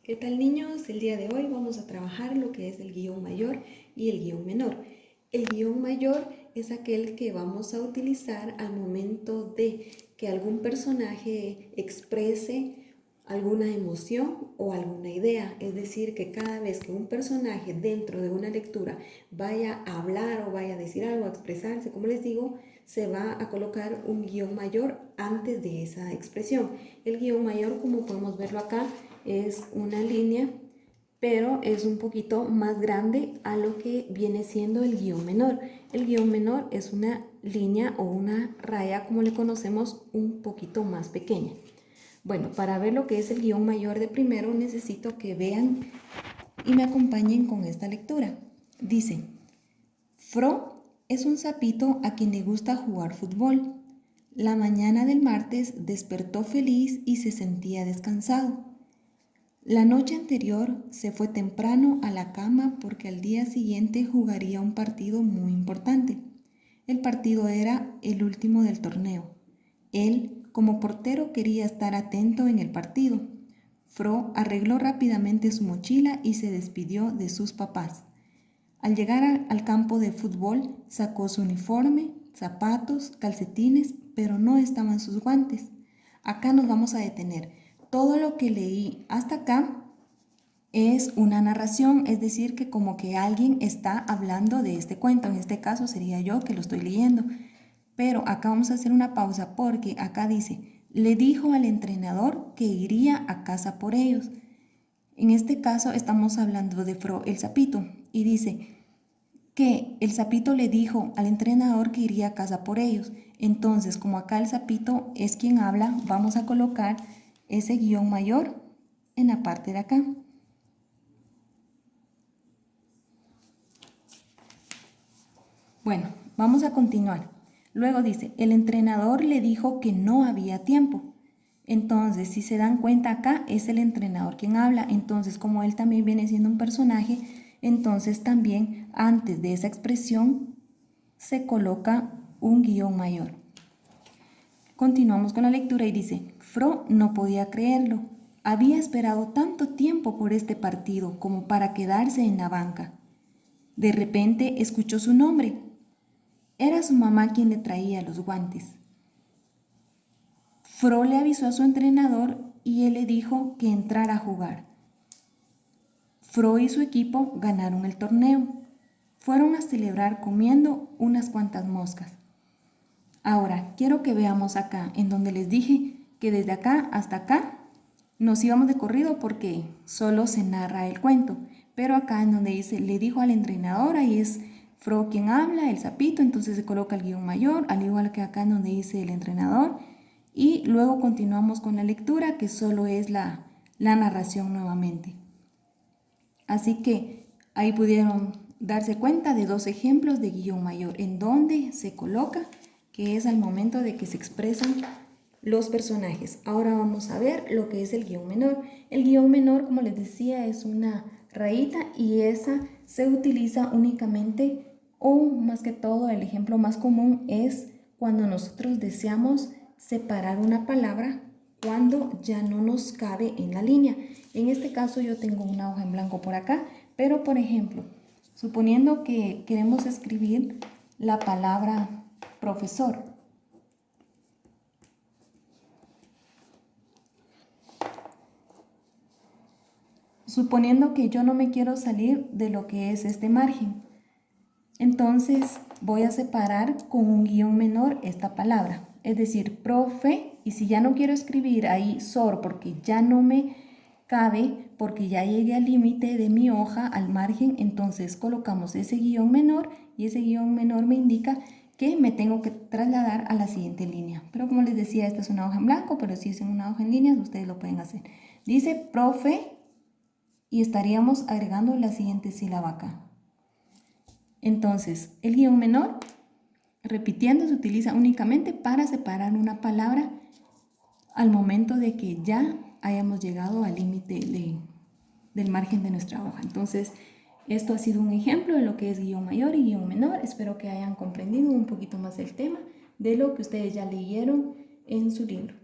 ¿Qué tal, niños? El día de hoy vamos a trabajar lo que es el guión mayor y el guión menor. El guión mayor es aquel que vamos a utilizar al momento de que algún personaje exprese alguna emoción o alguna idea. Es decir, que cada vez que un personaje dentro de una lectura vaya a hablar o vaya a decir algo, a expresarse, como les digo, se va a colocar un guión mayor antes de esa expresión. El guión mayor, como podemos verlo acá, es una línea, pero es un poquito más grande a lo que viene siendo el guión menor. El guión menor es una línea o una raya, como le conocemos, un poquito más pequeña. Bueno, para ver lo que es el guión mayor de primero, necesito que vean y me acompañen con esta lectura. Dice: Fro es un sapito a quien le gusta jugar fútbol. La mañana del martes despertó feliz y se sentía descansado. La noche anterior se fue temprano a la cama porque al día siguiente jugaría un partido muy importante. El partido era el último del torneo. Él, como portero, quería estar atento en el partido. Fro arregló rápidamente su mochila y se despidió de sus papás. Al llegar al campo de fútbol, sacó su uniforme, zapatos, calcetines, pero no estaban sus guantes. Acá nos vamos a detener. Todo lo que leí hasta acá es una narración, es decir, que como que alguien está hablando de este cuento. En este caso sería yo que lo estoy leyendo. Pero acá vamos a hacer una pausa porque acá dice: le dijo al entrenador que iría a casa por ellos. En este caso estamos hablando de Fro el sapito y dice que el sapito le dijo al entrenador que iría a casa por ellos. Entonces, como acá el sapito es quien habla, vamos a colocar ese guión mayor en la parte de acá. Bueno, vamos a continuar. Luego dice: el entrenador le dijo que no había tiempo. Entonces, si se dan cuenta, acá es el entrenador quien habla. Entonces, como él también viene siendo un personaje, entonces también antes de esa expresión se coloca un guión mayor. Continuamos con la lectura y dice: Fro no podía creerlo. Había esperado tanto tiempo por este partido como para quedarse en la banca. De repente escuchó su nombre. Era su mamá quien le traía los guantes. Fro le avisó a su entrenador y él le dijo que entrara a jugar. Fro y su equipo ganaron el torneo. Fueron a celebrar comiendo unas cuantas moscas. Ahora, quiero que veamos acá, en donde les dije que desde acá hasta acá nos íbamos de corrido porque solo se narra el cuento. Pero acá en donde dice, le dijo al entrenador, ahí es Fro quien habla, el sapito, entonces se coloca el guión mayor, al igual que acá en donde dice el entrenador. Y luego continuamos con la lectura, que solo es la narración nuevamente. Así que ahí pudieron darse cuenta de dos ejemplos de guión mayor, en donde se coloca, que es al momento de que se expresan los personajes. Ahora vamos a ver lo que es el guión menor. El guión menor, como les decía, es una rayita y esa se utiliza únicamente, o más que todo, el ejemplo más común es cuando nosotros deseamos separar una palabra cuando ya no nos cabe en la línea. En este caso yo tengo una hoja en blanco por acá, pero por ejemplo, suponiendo que queremos escribir la palabra profesor. Suponiendo que yo no me quiero salir de lo que es este margen. Entonces voy a separar con un guión menor esta palabra, es decir, profe, y si ya no quiero escribir ahí sor porque ya no me cabe, porque ya llegué al límite de mi hoja, al margen, entonces colocamos ese guión menor y ese guión menor me indica que me tengo que trasladar a la siguiente línea. Pero como les decía, esta es una hoja en blanco, pero si es en una hoja en líneas, ustedes lo pueden hacer. Dice profe y estaríamos agregando la siguiente sílaba acá. Entonces, el guión menor, repitiendo, se utiliza únicamente para separar una palabra al momento de que ya hayamos llegado al límite del margen de nuestra hoja. Entonces, esto ha sido un ejemplo de lo que es guión mayor y guión menor. Espero que hayan comprendido un poquito más el tema de lo que ustedes ya leyeron en su libro.